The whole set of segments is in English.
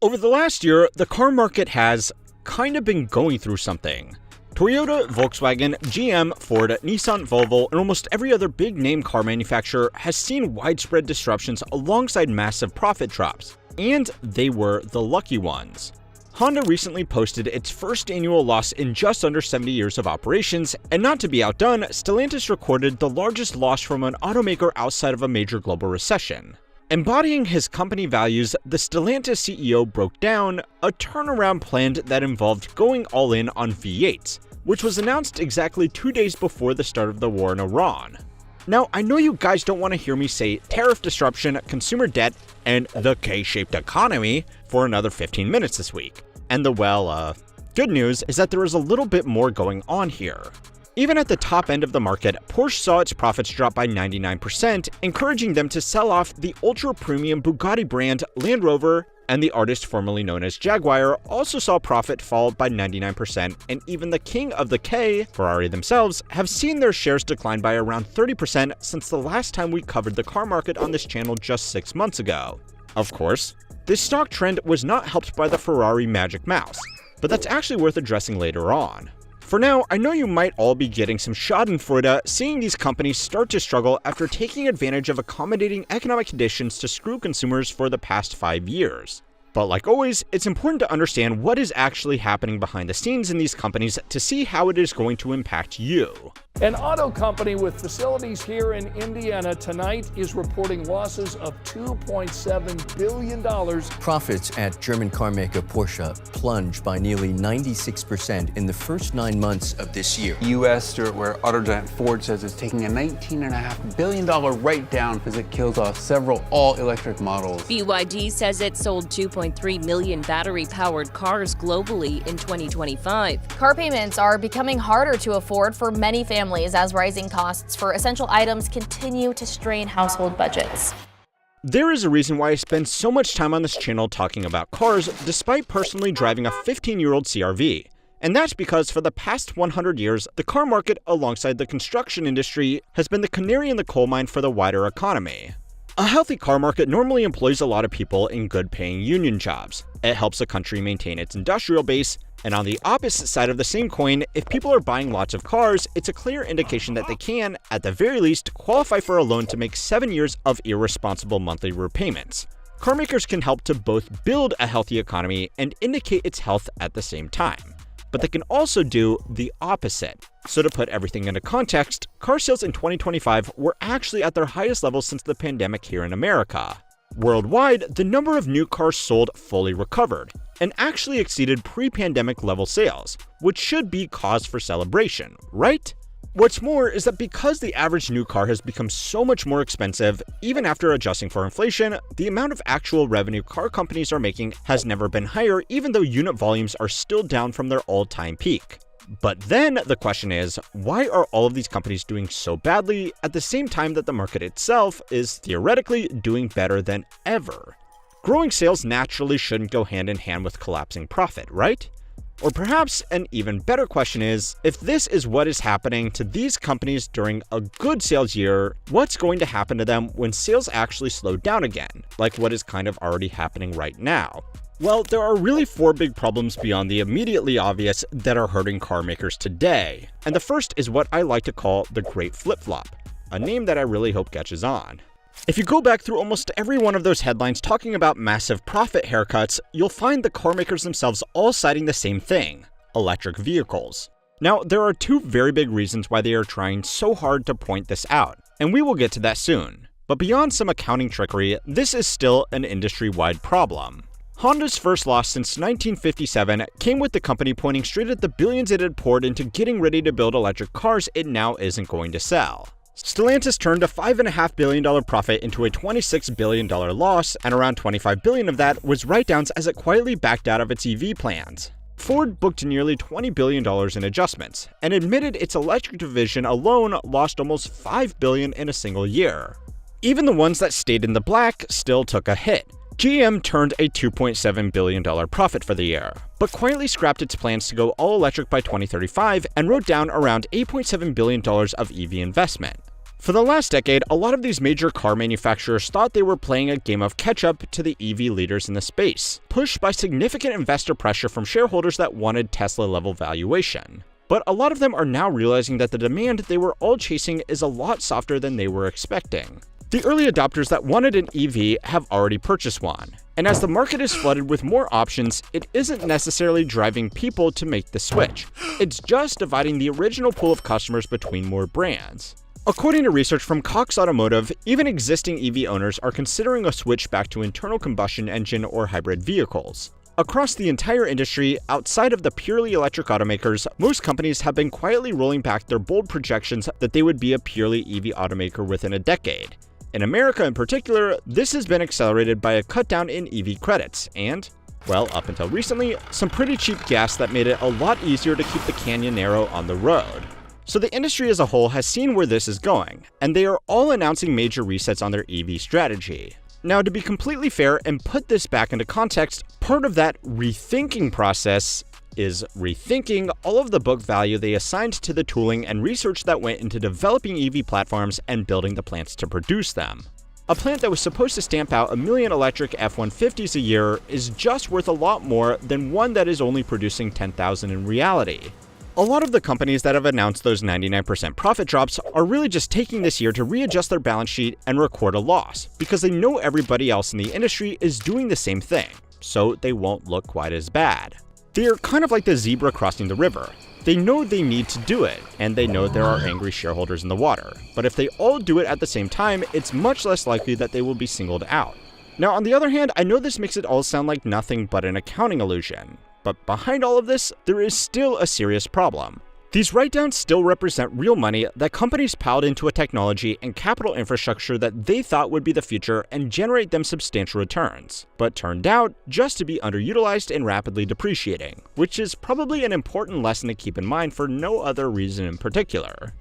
Over the last year, the car market has kind of been going through something. Toyota, Volkswagen, GM, Ford, Nissan, Volvo, and almost every other big-name car manufacturer has seen widespread disruptions alongside massive profit drops, and they were the lucky ones. Honda recently posted its first annual loss in just under 70 years of operations, and not to be outdone, Stellantis recorded the largest loss from an automaker outside of a major global recession. Embodying his company values, the Stellantis CEO broke down a turnaround plan that involved going all in on V8s, which was announced exactly 2 days before the start of the war in Iran. Now, I know you guys don't want to hear me say tariff disruption, consumer debt, and the K-shaped economy for another 15 minutes this week. And the, good news is that there is a little bit more going on here. Even at the top end of the market, Porsche saw its profits drop by 99%, encouraging them to sell off the ultra-premium Bugatti brand Land Rover, and the artist formerly known as Jaguar also saw profit fall by 99%, and even the king of the K, Ferrari themselves, have seen their shares decline by around 30% since the last time we covered the car market on this channel just 6 months ago. Of course, this stock trend was not helped by the Ferrari Magic Mouse, but that's actually worth addressing later on. For now, I know you might all be getting some schadenfreude seeing these companies start to struggle after taking advantage of accommodating economic conditions to screw consumers for the past 5 years. But like always, it's important to understand what is actually happening behind the scenes in these companies to see how it is going to impact you. An auto company with facilities here in Indiana tonight is reporting losses of $2.7 billion. Profits at German carmaker Porsche plunged by nearly 96% in the first 9 months of this year. U.S., where auto giant Ford says it's taking a $19.5 billion write-down because it kills off several all-electric models. BYD says it sold 2.3 million battery-powered cars globally in 2025. Car payments are becoming harder to afford for many families as rising costs for essential items continue to strain household budgets. There is a reason why I spend so much time on this channel talking about cars, despite personally driving a 15-year-old CR-V. And that's because for the past 100 years, the car market, alongside the construction industry, has been the canary in the coal mine for the wider economy. A healthy car market normally employs a lot of people in good-paying union jobs. It helps a country maintain its industrial base, and on the opposite side of the same coin, if people are buying lots of cars, it's a clear indication that they can, at the very least, qualify for a loan to make 7 years of irresponsible monthly repayments. Carmakers can help to both build a healthy economy and indicate its health at the same time. But they can also do the opposite. So to put everything into context, car sales in 2025 were actually at their highest level since the pandemic here in America. Worldwide, the number of new cars sold fully recovered, and actually exceeded pre-pandemic level sales, which should be cause for celebration, right? What's more is that because the average new car has become so much more expensive, even after adjusting for inflation, the amount of actual revenue car companies are making has never been higher, even though unit volumes are still down from their all-time peak. But then the question is, why are all of these companies doing so badly at the same time that the market itself is theoretically doing better than ever? Growing sales naturally shouldn't go hand in hand with collapsing profit, right? Or perhaps an even better question is, if this is what is happening to these companies during a good sales year, what's going to happen to them when sales actually slow down again, like what is kind of already happening right now? Well, there are really 4 big problems beyond the immediately obvious that are hurting car makers today. And the first is what I like to call the Great Flip-Flop, a name that I really hope catches on. If you go back through almost every one of those headlines talking about massive profit haircuts, you'll find the car makers themselves all citing the same thing: electric vehicles. Now, there are 2 very big reasons why they are trying so hard to point this out, and we will get to that soon. But beyond some accounting trickery, this is still an industry-wide problem. Honda's first loss since 1957 came with the company pointing straight at the billions it had poured into getting ready to build electric cars it now isn't going to sell. Stellantis turned a $5.5 billion profit into a $26 billion loss, and around $25 billion of that was write-downs as it quietly backed out of its EV plans. Ford booked nearly $20 billion in adjustments, and admitted its electric division alone lost almost $5 billion in a single year. Even the ones that stayed in the black still took a hit. GM turned a $2.7 billion profit for the year, but quietly scrapped its plans to go all-electric by 2035 and wrote down around $8.7 billion of EV investment. For the last decade, a lot of these major car manufacturers thought they were playing a game of catch-up to the EV leaders in the space, pushed by significant investor pressure from shareholders that wanted Tesla-level valuation. But a lot of them are now realizing that the demand they were all chasing is a lot softer than they were expecting. The early adopters that wanted an EV have already purchased one, and as the market is flooded with more options, it isn't necessarily driving people to make the switch. It's just dividing the original pool of customers between more brands. According to research from Cox Automotive, even existing EV owners are considering a switch back to internal combustion engine or hybrid vehicles. Across the entire industry, outside of the purely electric automakers, most companies have been quietly rolling back their bold projections that they would be a purely EV automaker within a decade. In America in particular, this has been accelerated by a cutdown in EV credits and, well, up until recently, some pretty cheap gas that made it a lot easier to keep the canyon narrow on the road. So the industry as a whole has seen where this is going, and they are all announcing major resets on their EV strategy. Now, to be completely fair and put this back into context, part of that rethinking process is rethinking all of the book value they assigned to the tooling and research that went into developing EV platforms and building the plants to produce them. A plant that was supposed to stamp out 1 million electric F-150s a year is just worth a lot more than one that is only producing 10,000 in reality. A lot of the companies that have announced those 99% profit drops are really just taking this year to readjust their balance sheet and record a loss, because they know everybody else in the industry is doing the same thing, so they won't look quite as bad. They are kind of like the zebra crossing the river. They know they need to do it, and they know there are angry shareholders in the water, but if they all do it at the same time, it's much less likely that they will be singled out. Now, on the other hand, I know this makes it all sound like nothing but an accounting illusion. But behind all of this, there is still a serious problem. These write-downs still represent real money that companies piled into a technology and capital infrastructure that they thought would be the future and generate them substantial returns, but turned out just to be underutilized and rapidly depreciating, which is probably an important lesson to keep in mind for no other reason in particular.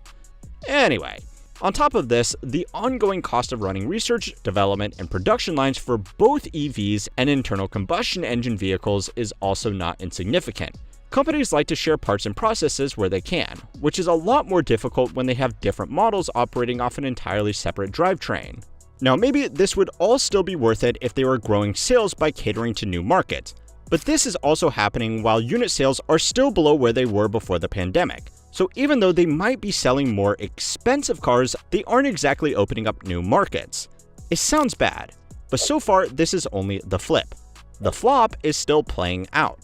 Anyway, on top of this, the ongoing cost of running research, development, and production lines for both EVs and internal combustion engine vehicles is also not insignificant. Companies like to share parts and processes where they can, which is a lot more difficult when they have different models operating off an entirely separate drivetrain. Now, maybe this would all still be worth it if they were growing sales by catering to new markets, but this is also happening while unit sales are still below where they were before the pandemic. So even though they might be selling more expensive cars, they aren't exactly opening up new markets. It sounds bad, but so far this is only the flip. The flop is still playing out.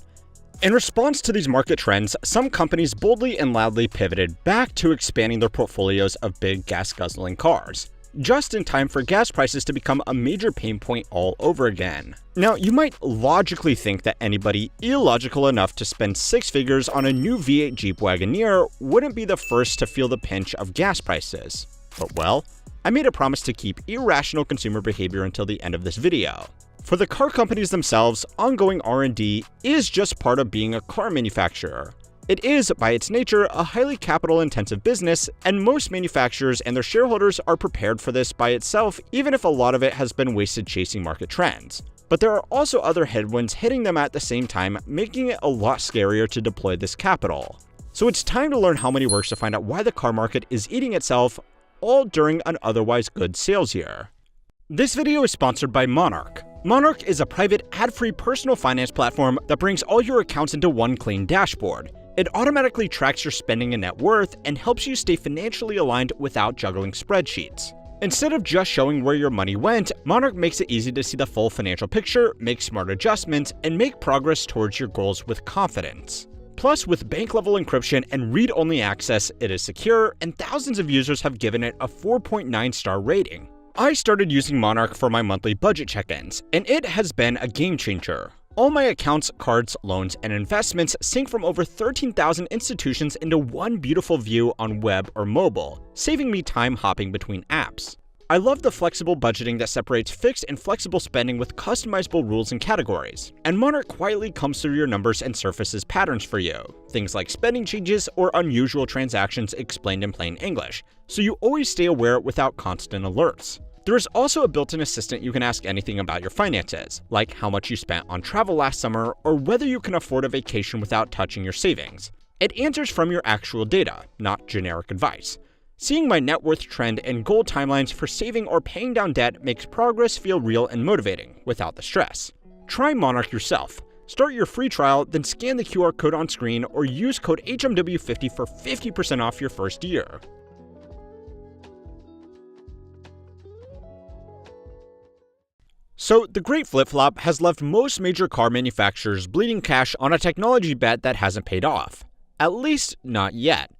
In response to these market trends, some companies boldly and loudly pivoted back to expanding their portfolios of big gas-guzzling cars, just in time for gas prices to become a major pain point all over again. Now, you might logically think that anybody illogical enough to spend 6 figures on a new V8 Jeep Wagoneer wouldn't be the first to feel the pinch of gas prices. But well, I made a promise to keep irrational consumer behavior until the end of this video. For the car companies themselves, ongoing R&D is just part of being a car manufacturer. It is, by its nature, a highly capital-intensive business, and most manufacturers and their shareholders are prepared for this by itself, even if a lot of it has been wasted chasing market trends. But there are also other headwinds hitting them at the same time, making it a lot scarier to deploy this capital. So it's time to learn how money works to find out why the car market is eating itself, all during an otherwise good sales year. This video is sponsored by Monarch. Monarch is a private, ad-free personal finance platform that brings all your accounts into one clean dashboard. It automatically tracks your spending and net worth and helps you stay financially aligned without juggling spreadsheets. Instead of just showing where your money went, Monarch makes it easy to see the full financial picture, make smart adjustments, and make progress towards your goals with confidence. Plus, with bank-level encryption and read-only access, it is secure, and thousands of users have given it a 4.9-star rating. I started using Monarch for my monthly budget check-ins, and it has been a game-changer. All my accounts, cards, loans, and investments sync from over 13,000 institutions into one beautiful view on web or mobile, saving me time hopping between apps. I love the flexible budgeting that separates fixed and flexible spending with customizable rules and categories. And Monarch quietly combs through your numbers and surfaces patterns for you, things like spending changes or unusual transactions explained in plain English, so you always stay aware without constant alerts. There is also a built-in assistant you can ask anything about your finances, like how much you spent on travel last summer or whether you can afford a vacation without touching your savings. It answers from your actual data, not generic advice. Seeing my net worth trend and goal timelines for saving or paying down debt makes progress feel real and motivating, without the stress. Try Monarch yourself. Start your free trial, then scan the QR code on screen or use code HMW50 for 50% off your first year. So, the great flip-flop has left most major car manufacturers bleeding cash on a technology bet that hasn't paid off. At least, not yet.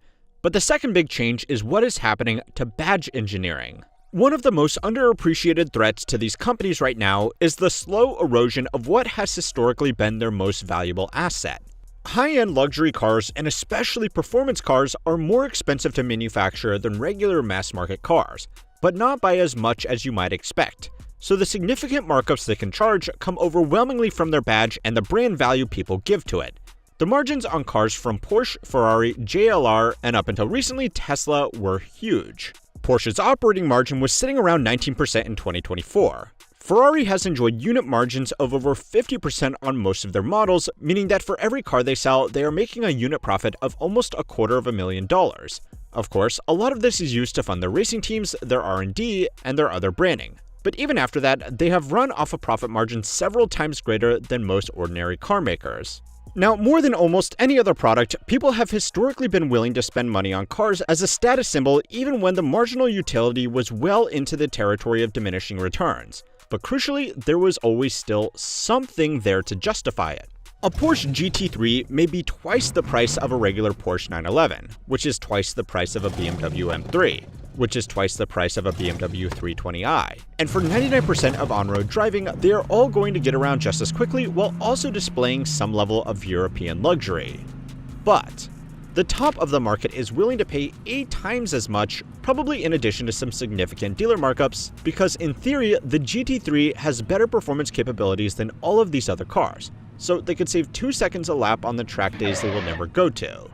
But the second big change is what is happening to badge engineering. One of the most underappreciated threats to these companies right now is the slow erosion of what has historically been their most valuable asset. High-end luxury cars, and especially performance cars, are more expensive to manufacture than regular mass-market cars, but not by as much as you might expect. So the significant markups they can charge come overwhelmingly from their badge and the brand value people give to it. The margins on cars from Porsche, Ferrari, JLR, and up until recently Tesla were huge. Porsche's operating margin was sitting around 19% in 2024. Ferrari has enjoyed unit margins of over 50% on most of their models, meaning that for every car they sell, they are making a unit profit of almost $250,000. Of course, a lot of this is used to fund their racing teams, their R&D, and their other branding. But even after that, they have run off a profit margin several times greater than most ordinary car makers. Now, more than almost any other product, people have historically been willing to spend money on cars as a status symbol even when the marginal utility was well into the territory of diminishing returns. But crucially, there was always still something there to justify it. A Porsche GT3 may be twice the price of a regular Porsche 911, which is twice the price of a BMW M3, which is twice the price of a BMW 320i. And for 99% of on-road driving, they are all going to get around just as quickly while also displaying some level of European luxury. But the top of the market is willing to pay 8 times as much, probably in addition to some significant dealer markups, because in theory, the GT3 has better performance capabilities than all of these other cars, so they could save 2 seconds a lap on the track days they will never go to.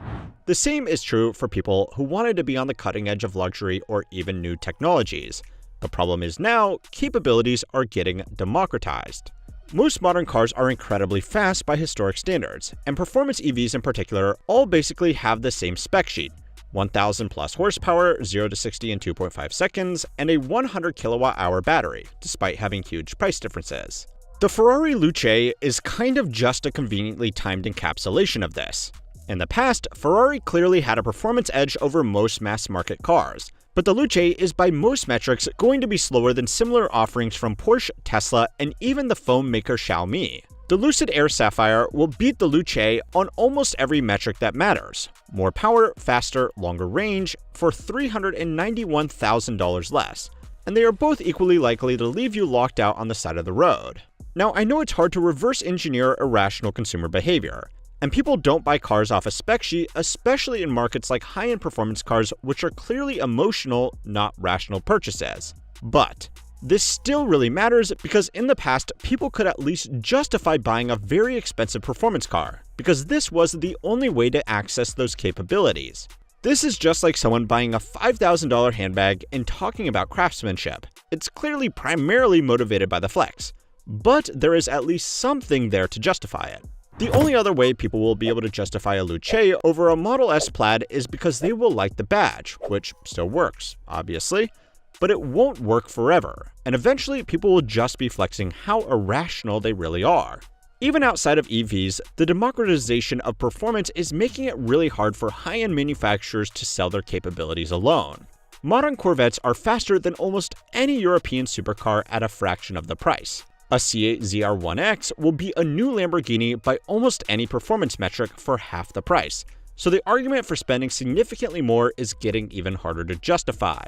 The same is true for people who wanted to be on the cutting edge of luxury or even new technologies. The problem is now, capabilities are getting democratized. Most modern cars are incredibly fast by historic standards, and performance EVs in particular all basically have the same spec sheet: 1,000 plus horsepower, 0 to 60 in 2.5 seconds, and a 100 kilowatt-hour battery, despite having huge price differences. The Ferrari Luce is kind of just a conveniently timed encapsulation of this. In the past, Ferrari clearly had a performance edge over most mass-market cars, but the Luce is by most metrics going to be slower than similar offerings from Porsche, Tesla, and even the phone maker Xiaomi. The Lucid Air Sapphire will beat the Luce on almost every metric that matters: more power, faster, longer range, for $391,000 less, and they are both equally likely to leave you locked out on the side of the road. Now, I know it's hard to reverse engineer irrational consumer behavior, and people don't buy cars off a spec sheet, especially in markets like high-end performance cars, which are clearly emotional, not rational purchases. But this still really matters because in the past, people could at least justify buying a very expensive performance car, because this was the only way to access those capabilities. This is just like someone buying a $5,000 handbag and talking about craftsmanship. It's clearly primarily motivated by the flex, but there is at least something there to justify it. The only other way people will be able to justify a Luce over a Model S Plaid is because they will like the badge, which still works, obviously, but it won't work forever, and eventually people will just be flexing how irrational they really are. Even outside of EVs, the democratization of performance is making it really hard for high-end manufacturers to sell their capabilities alone. Modern Corvettes are faster than almost any European supercar at a fraction of the price. A C8 ZR1X will beat a new Lamborghini by almost any performance metric for half the price, so the argument for spending significantly more is getting even harder to justify.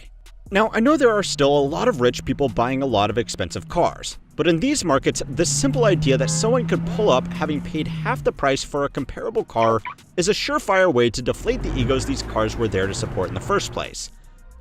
Now, I know there are still a lot of rich people buying a lot of expensive cars, but in these markets, the simple idea that someone could pull up having paid half the price for a comparable car is a surefire way to deflate the egos these cars were there to support in the first place.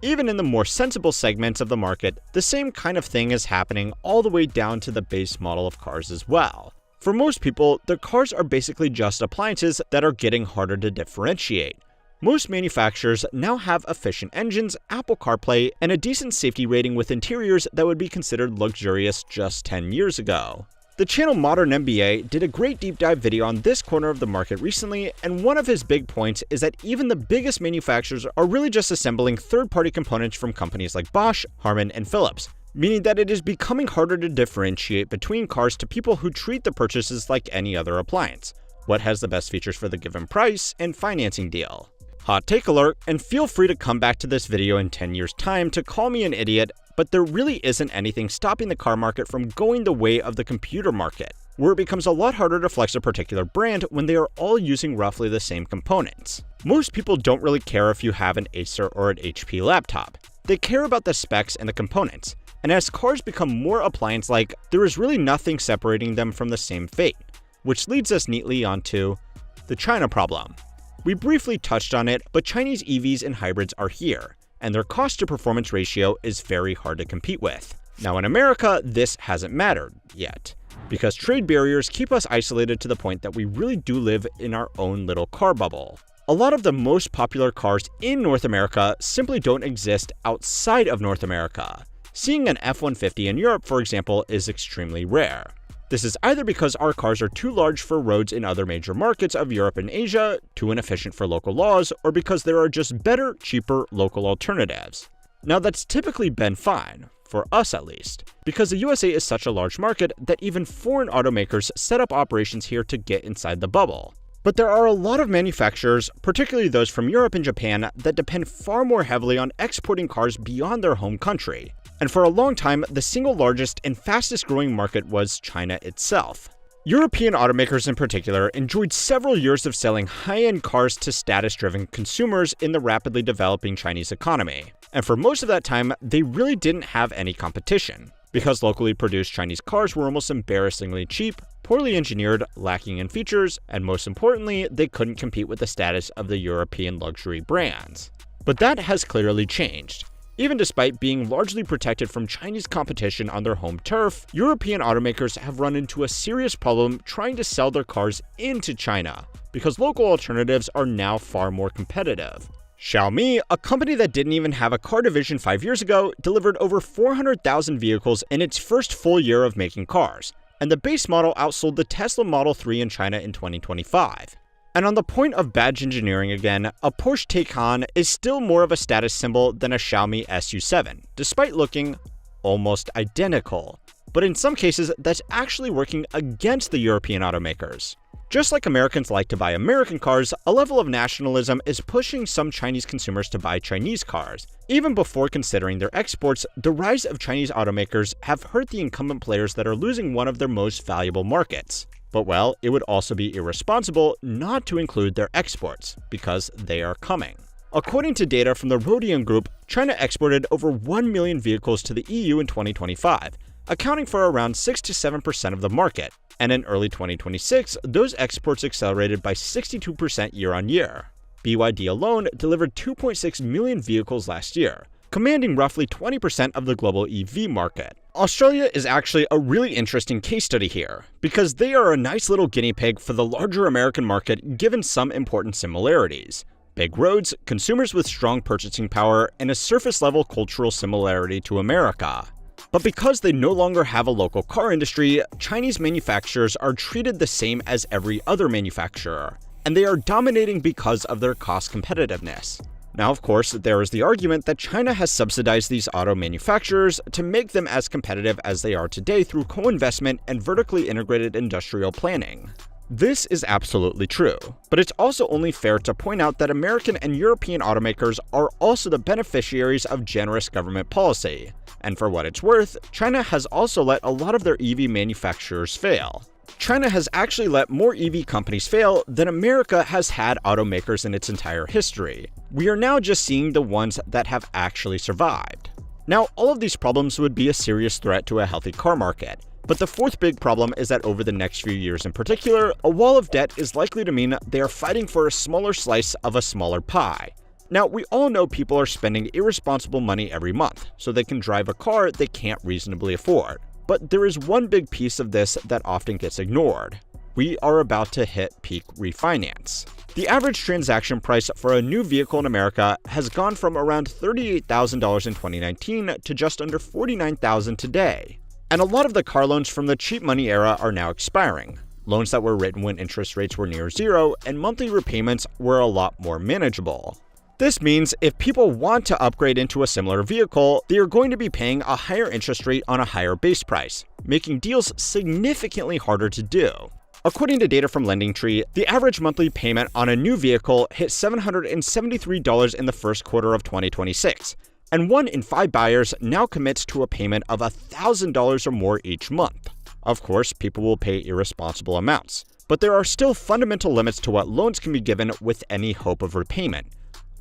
Even in the more sensible segments of the market, the same kind of thing is happening all the way down to the base model of cars as well. For most people, their cars are basically just appliances that are getting harder to differentiate. Most manufacturers now have efficient engines, Apple CarPlay, and a decent safety rating with interiors that would be considered luxurious just 10 years ago. The The channel Modern MBA did a great deep dive video on this corner of the market recently, and one of his big points is that even the biggest manufacturers are really just assembling third-party components from companies like Bosch, Harman, and Philips, meaning that it is becoming harder to differentiate between cars to people who treat the purchases like any other appliance. What has the best features for the given price and financing deal? Hot take alert, and feel free to come back to this video in 10 years' time to call me an idiot, but there really isn't anything stopping the car market from going the way of the computer market, where it becomes a lot harder to flex a particular brand when they are all using roughly the same components. Most people don't really care if you have an Acer or an HP laptop. They care about the specs and the components, and as cars become more appliance-like, there is really nothing separating them from the same fate, which leads us neatly onto the China problem. We briefly touched on it, but Chinese EVs and hybrids are here, and their cost-to-performance ratio is very hard to compete with. Now in America, this hasn't mattered yet, because trade barriers keep us isolated to the point that we really do live in our own little car bubble. A lot of the most popular cars in North America simply don't exist outside of North America. Seeing an F-150 in Europe, for example, is extremely rare. This is either because our cars are too large for roads in other major markets of Europe and Asia, too inefficient for local laws, or because there are just better, cheaper local alternatives. Now that's typically been fine, for us at least, because the USA is such a large market that even foreign automakers set up operations here to get inside the bubble. But there are a lot of manufacturers, particularly those from Europe and Japan, that depend far more heavily on exporting cars beyond their home country. And for a long time, the single largest and fastest growing market was China itself. European automakers in particular enjoyed several years of selling high-end cars to status-driven consumers in the rapidly developing Chinese economy. And for most of that time, they really didn't have any competition, because locally produced Chinese cars were almost embarrassingly cheap, poorly engineered, lacking in features, and most importantly, they couldn't compete with the status of the European luxury brands. But that has clearly changed. Even despite being largely protected from Chinese competition on their home turf, European automakers have run into a serious problem trying to sell their cars into China, because local alternatives are now far more competitive. Xiaomi, a company that didn't even have a car division 5 years ago, delivered over 400,000 vehicles in its first full year of making cars, and the base model outsold the Tesla Model 3 in China in 2025. And on the point of badge engineering again, a Porsche Taycan is still more of a status symbol than a Xiaomi SU7, despite looking almost identical. But in some cases, that's actually working against the European automakers. Just like Americans like to buy American cars, a level of nationalism is pushing some Chinese consumers to buy Chinese cars. Even before considering their exports, the rise of Chinese automakers have hurt the incumbent players that are losing one of their most valuable markets. But well, it would also be irresponsible not to include their exports, because they are coming. According to data from the Rodian Group, China exported over 1 million vehicles to the EU in 2025, accounting for around 6 to 7% of the market. And in early 2026, those exports accelerated by 62% year-on-year. BYD alone delivered 2.6 million vehicles last year, commanding roughly 20% of the global EV market. Australia is actually a really interesting case study here, because they are a nice little guinea pig for the larger American market given some important similarities. Big roads, consumers with strong purchasing power, and a surface-level cultural similarity to America. But because they no longer have a local car industry, Chinese manufacturers are treated the same as every other manufacturer, and they are dominating because of their cost competitiveness. Now, of course, there is the argument that China has subsidized these auto manufacturers to make them as competitive as they are today through co-investment and vertically integrated industrial planning. This is absolutely true, but it's also only fair to point out that American and European automakers are also the beneficiaries of generous government policy. And for what it's worth, China has also let a lot of their EV manufacturers fail. China has actually let more EV companies fail than America has had automakers in its entire history. We are now just seeing the ones that have actually survived. Now, all of these problems would be a serious threat to a healthy car market. But the fourth big problem is that over the next few years in particular, a wall of debt is likely to mean they are fighting for a smaller slice of a smaller pie. Now, we all know people are spending irresponsible money every month, so they can drive a car they can't reasonably afford. But there is one big piece of this that often gets ignored. We are about to hit peak refinance. The average transaction price for a new vehicle in America has gone from around $38,000 in 2019 to just under $49,000 today. And a lot of the car loans from the cheap money era are now expiring. Loans that were written when interest rates were near zero and monthly repayments were a lot more manageable. This means if people want to upgrade into a similar vehicle, they are going to be paying a higher interest rate on a higher base price, making deals significantly harder to do. According to data from LendingTree, the average monthly payment on a new vehicle hit $773 in the first quarter of 2026, and 1 in 5 buyers now commits to a payment of $1,000 or more each month. Of course, people will pay irresponsible amounts, but there are still fundamental limits to what loans can be given with any hope of repayment.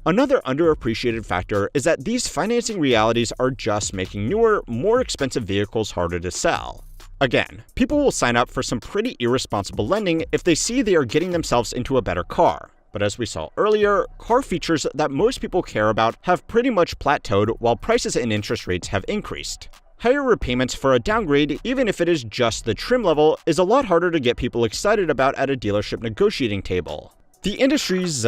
Another underappreciated factor is that these financing realities are just making newer, more expensive vehicles harder to sell. Again, people will sign up for some pretty irresponsible lending if they see they are getting themselves into a better car. But as we saw earlier, car features that most people care about have pretty much plateaued while prices and interest rates have increased. Higher repayments for a downgrade, even if it is just the trim level, is a lot harder to get people excited about at a dealership negotiating table. The industry's,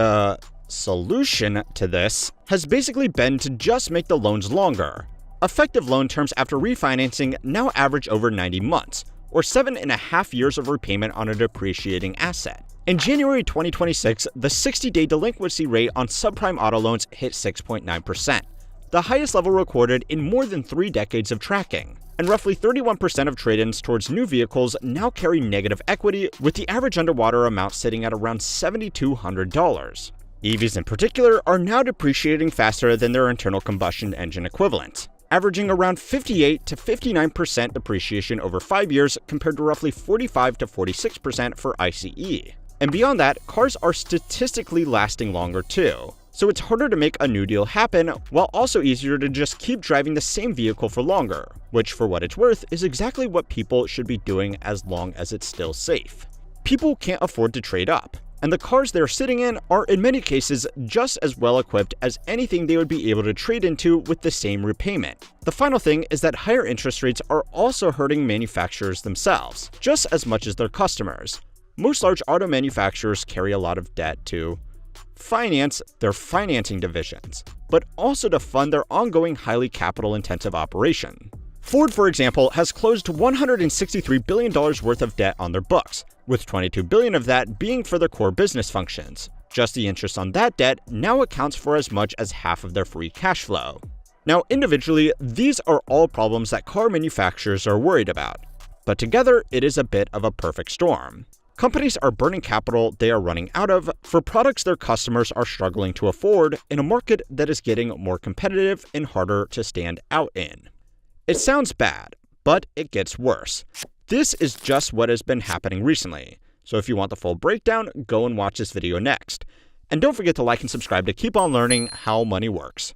solution to this has basically been to just make the loans longer. Effective loan terms after refinancing now average over 90 months, or 7.5 years of repayment on a depreciating asset. In January 2026, the 60-day delinquency rate on subprime auto loans hit 6.9%, the highest level recorded in more than 3 decades of tracking. And roughly 31% of trade-ins towards new vehicles now carry negative equity, with the average underwater amount sitting at around $7,200. EVs in particular are now depreciating faster than their internal combustion engine equivalents, averaging around 58 to 59% depreciation over 5 years compared to roughly 45 to 46% for ICE. And beyond that, cars are statistically lasting longer too. So it's harder to make a new deal happen, while also easier to just keep driving the same vehicle for longer, which for what it's worth is exactly what people should be doing as long as it's still safe. People can't afford to trade up, and the cars they're sitting in are in many cases just as well equipped as anything they would be able to trade into with the same repayment. The final thing is that higher interest rates are also hurting manufacturers themselves, just as much as their customers. Most large auto manufacturers carry a lot of debt to finance their financing divisions, but also to fund their ongoing highly capital-intensive operation. Ford, for example, has closed $163 billion worth of debt on their books, with $22 billion of that being for their core business functions. Just the interest on that debt now accounts for as much as half of their free cash flow. Now, individually, these are all problems that car manufacturers are worried about, but together, it is a bit of a perfect storm. Companies are burning capital they are running out of for products their customers are struggling to afford in a market that is getting more competitive and harder to stand out in. It sounds bad, but it gets worse. This is just what has been happening recently. So if you want the full breakdown, go and watch this video next. And don't forget to like and subscribe to keep on learning how money works.